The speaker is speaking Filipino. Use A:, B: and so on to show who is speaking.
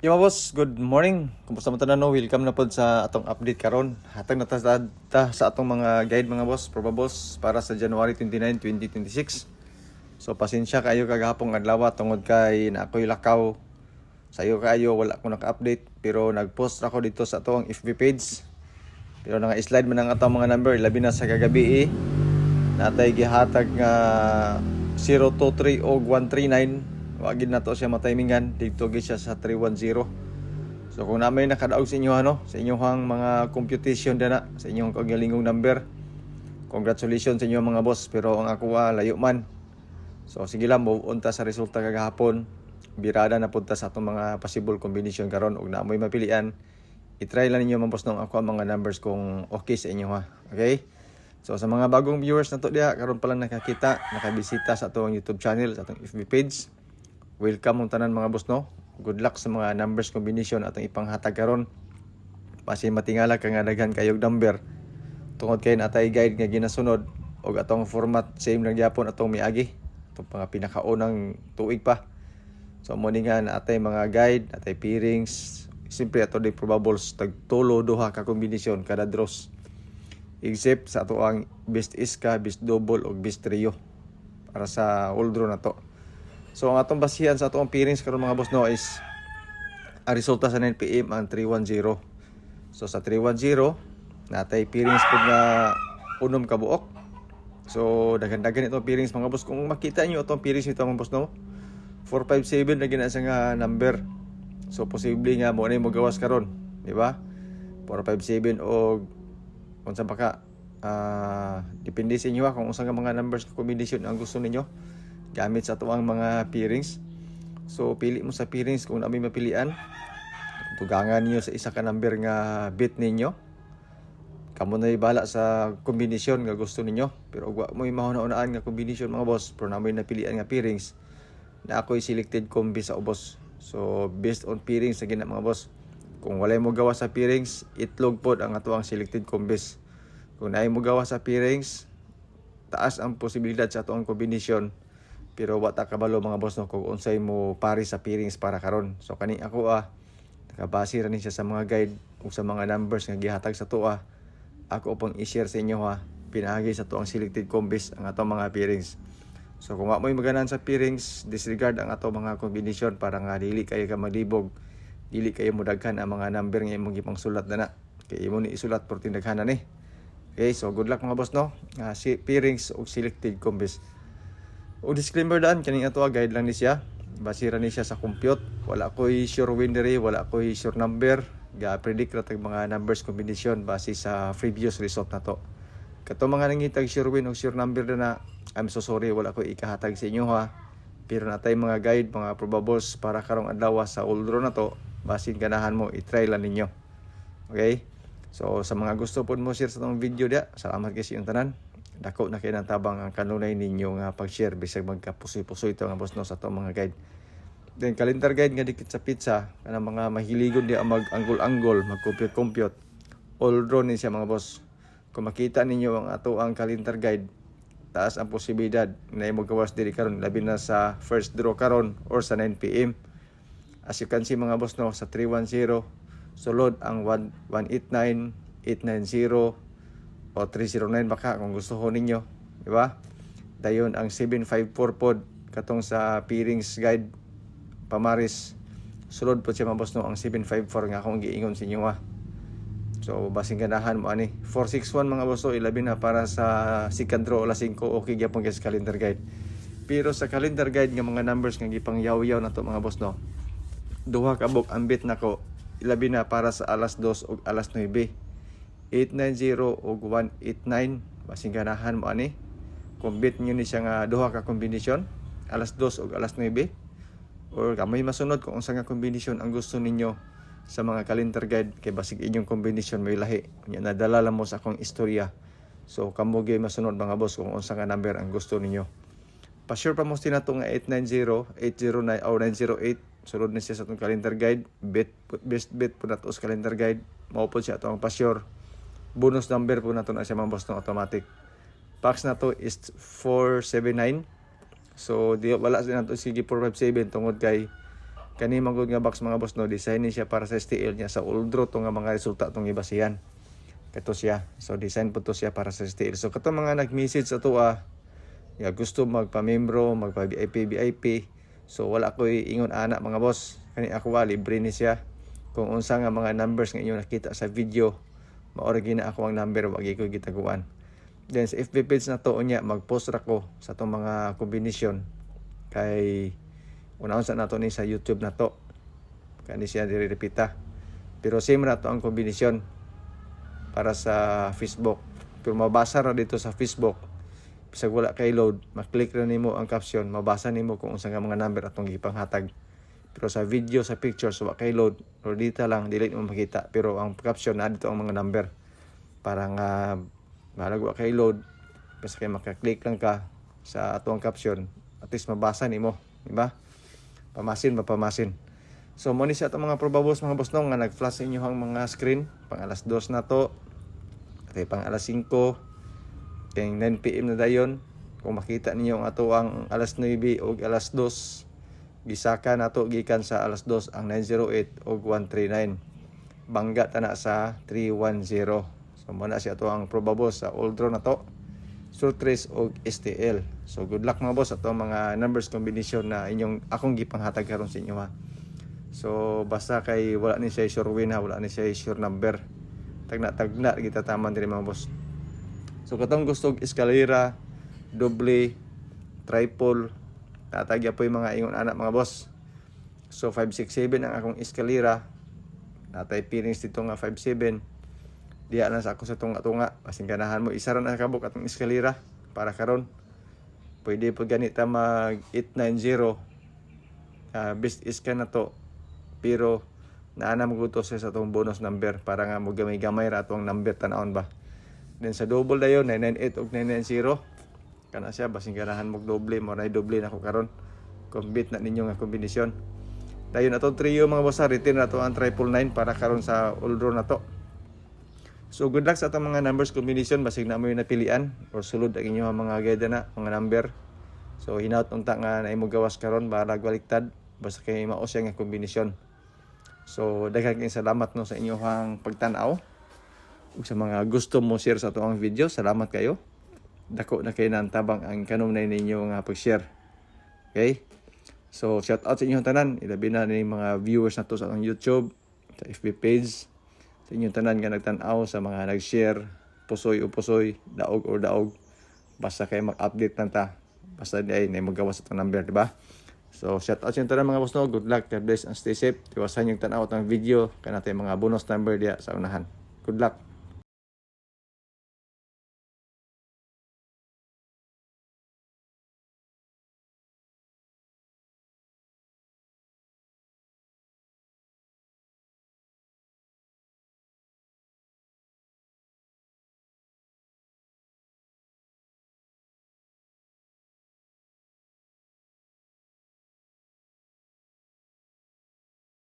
A: Yo mga boss, good morning. Kumusta mo tanan no? Welcome na pod sa atong update karon. Hatag na ta sa atong mga guide mga boss, proba boss para sa January 29, 2026. So pasensya kayo kagahapon adlaw tungod kay na ako'y lakaw. Sayo kayo wala ko naka-update pero nag-post ako dito sa atong FB page. Pero nanga-slide man ang atong mga number labi na sa kagabi natay gihatag nga 023 o 139. Wagid na to siya matimingan dito gid siya sa 310. So kung namay nakadaog sa inyo sa inyong mga computation dana sa inyong kagalingong number. Congratulations sa inyo mga boss, pero ang ako layo man. So sige lang mo unta sa resulta kagahapon. Birada na punta sa atong mga possible combination karon ug namoy mapilian. I-try lang ninyo mga boss nung ako ang mga numbers kung okay sa inyo Okay? So sa mga bagong viewers na to diha karon pa lang nakakita, nakabisita sa atong YouTube channel, sa atong FB page. Welcome mong tanan mga boss no. Good luck sa mga numbers combination atong ipanghatag karon. Pasi matingala ka nga daghan kayog number. Tungod kay natay guide nga ginasunod og atong format same lang gyapon atong miagi. Atong mga pinakaunang tuig pa. So mo ni nga natay mga guide, natay pairings, simpre ato di probables tag tulo duha ka kombinasyon kada draws. Except sa ato ang best iska, best double ug best trio para sa all draw na to. So ang atong basihan sa atong pairings karon mga boss no is ang resulta sa 9 PM ang 310. So sa 310 natay pairings pud nga unom ka buok. So daghan-daghan itong pairings mga boss. Kung makita niyo itong pairings nito mga boss no, 457 na gina sa nga number. So posible nga mo na mo gawas karon, di ba? 457 og unsa pa ka depende sa inyo kung unsa nga mga numbers combination ang gusto ninyo gamit sa tuwang mga pairings. So pili mo sa pairings kung namin mapilian. Tugangan niyo sa isa ka number nga bit ninyo. Kamo na ibala sa kombinasyon nga gusto ninyo. Pero ug wa mo mahuna-unaan nga kombinasyon mga boss, pero namin napilian nga pairings na ako'y selected combi sa ubos. So based on pairings sa gina mga boss. Kung walay mo gawa sa pairings, itlog pod ang atuang selected combis. Kung naay mo gawa sa pairings, taas ang posibilidad sa atuang kombinasyon. Pero wata kabalo mga boss no kung unsay mo pari sa pairings para karon. So kani ako nakabase ra ni siya sa mga guide ug sa mga numbers nga gihatag sa tuwa. Ako pang i-share sa inyo pinagi sa tuang selected combis ang atong mga pairings. So kung wa mo maganan sa pairings, disregard ang atong mga combination para nga dili kayo ka madibog. Dili kayo mudaghan ang mga number nga imong gipang sulat na. Kay imo ni isulat por tindaghanan Okay, so good luck mga boss no. Si pairings ug selected combis. O disclaimer daan, kaning ato guide lang ni siya. Basira ni siya sa compute. Wala ko'y sure winner, wala ko'y sure number. Ga-predict na mga numbers combination base sa previous result na to. Kato mga nangitag sure win o sure number na I'm so sorry, wala ko'y ikahatag sa inyo Pero natay mga guide, mga probables para karong adlaw sa all draw na to. Basin ganahan mo, i-try lang ninyo. Okay? So sa mga gusto po mo share sa itong video dia, salamat kasi yung tanan. Dako na kinatabang ang kanunay ninyo nga pag-share bisag magkapusoy-pusoy ito nga boss no sa itong mga guide. Then calendar guide nga dikit sa pizza kanang mga mahiligon di mag-anggol-anggol, mag-compute-compute. All draw ni siya mga boss. Kung makita ninyo ang ato ang calendar guide, taas ang posibilidad na imo gawas diri karon labi na sa first draw karon or sa 9 PM. As you can see mga boss no sa 310 sulod ang 189, 890 o 309 baka kung gusto ho ninyo, di ba? Dayon ang 754 pod katong sa pairings guide pamaris sulod po siya mabos no ang 754 nga akong giingon sa inyo So basing ganahan mo ani 461 mga boss ilabi na para sa second draw alas 5 okay gyapon guys calendar guide. Pero sa calendar guide nga mga numbers nga gipang yaw-yaw na to mga boss no. Duha ka book ang bit nako ilabi na para sa alas 2 ug alas 9. 890 ug 189 basing ganahan mo ani kung bit nyo ni siya nga duha ka kombinasyon alas 2 ug alas 9 or kamay masunod kung unsa nga kombinasyon ang gusto ninyo sa mga calendar guide kay basig inyong kombinasyon may lahi nya nadala lang mo sa akong istorya. So kamo gyud masunod mga boss kung unsa nga number ang gusto ninyo. Pa-sure pa mo sinato nga 890, 809 or 908 sulod ni siya sa atong calendar guide best bet po nato sa calendar guide mao po siya atong pa-sure. Bonus number po nato na siya mga boss ng automatic. Pax na to is 479. So di wala sa nato sige 457 tungod kay Kani magud nga box mga boss no, design ni siya para sa STL niya sa uldro to nga mga resulta tong ibasihan. Kato siya. So design po to siya para sa STL. So kato mga nag-message sa tuwa, ya gusto magpa-membro, magpa-VIP. So wala ko ingon ana mga boss. Kani ako libre ni siya. Kung unsa nga mga numbers nga inyo nakita sa video, maori gina ako ang number, wagi ko gitaguan. Then sa FB page na to unya mag-post ra ko sa tong mga kombinasyon kay unahon sa nato ni sa YouTube na to. Kani siya dire-repita. Pero same ra to ang kombinasyon para sa Facebook. Pero mabasa ra dito sa Facebook. Bisag wala kay load, maklik ra nimo ang caption, mabasa nimo kung unsa nga mga number atong gipanghatag. Pero sa video, sa pictures, wala kay load, or dito lang, dili mo makita. Pero ang caption na dito ang mga number. Para nga malag wala kay load, basta kay makaklik lang ka sa atong caption, at least mabasa nimo, di ba? Pamasin. So mo ni sa atong mga probables mga boss no nga nag-flash inyo ang mga screen pang alas 2 na to. Kay pang alas 5 kay 9 PM na dayon. Kung makita ninyo ang ato ang alas 9 o alas 2 gisaka nato gikan sa alas 2 ang 908 o 139. Bangga ta na sa 310. So mo na si ato ang probables sa old draw na to. Short race o STL. So good luck mga boss ato mga numbers combination na akong gipanghatag karon sa inyo ha. So basta kay wala ni siya sure win ha, wala ni siya sure number. Tagna kita taman diri mga boss. So katong gusto eskalera, doble, triple, tatagya po yung mga ingon anak mga boss. So 567 ang akong eskalera. Natay feelings dito nga 57. Diya na sa ako sa tunga-tunga. Kasing ganahan mo isa ra na kabuk atong eskalera para karon. Pwede po ganita mag 890. Best is ka na to. Pero naana mo gusto sa atong bonus number para nga mo gamay-gamay ra atong number tanawon ba. Then sa double dayon 998 ug 990. Kana siya basing ganahan mo doble mo na doble na ko karon. Combit na ninyo nga kombinasyon. Dayon atong trio mga boss, retain na to ang 999 para karon sa all draw na to. So good luck sa atong mga numbers combination basig na mo yung napilian or sulod ang inyong mga guide na mga number. So hinaut unta nga na imo gawas karon para baliktad basta kay mao siya nga kombinasyon. So daghang salamat no sa inyong pagtan-aw. Ug sa mga gusto mo share sa atong video, salamat kayo. Dako na kay nantabang ang kanunay ninyo nga pag-share. Okay? So shout out sa inyong tanan, ilabi na ni mga viewers nato sa atong YouTube, sa FB page. Sa inyong tanan nga nagtan-aw sa mga nag-share, pusoy o pusoy, daog o daog. Basta kay mag-update lang ta. Basta di ay magawas sa itong number, di ba? So, shout out sa inyong tanan mga boss no. Good luck, God bless, and stay safe. Tiwasan yung tan-aw ng video. Kaya natin mga bonus number diya sa unahan. Good luck.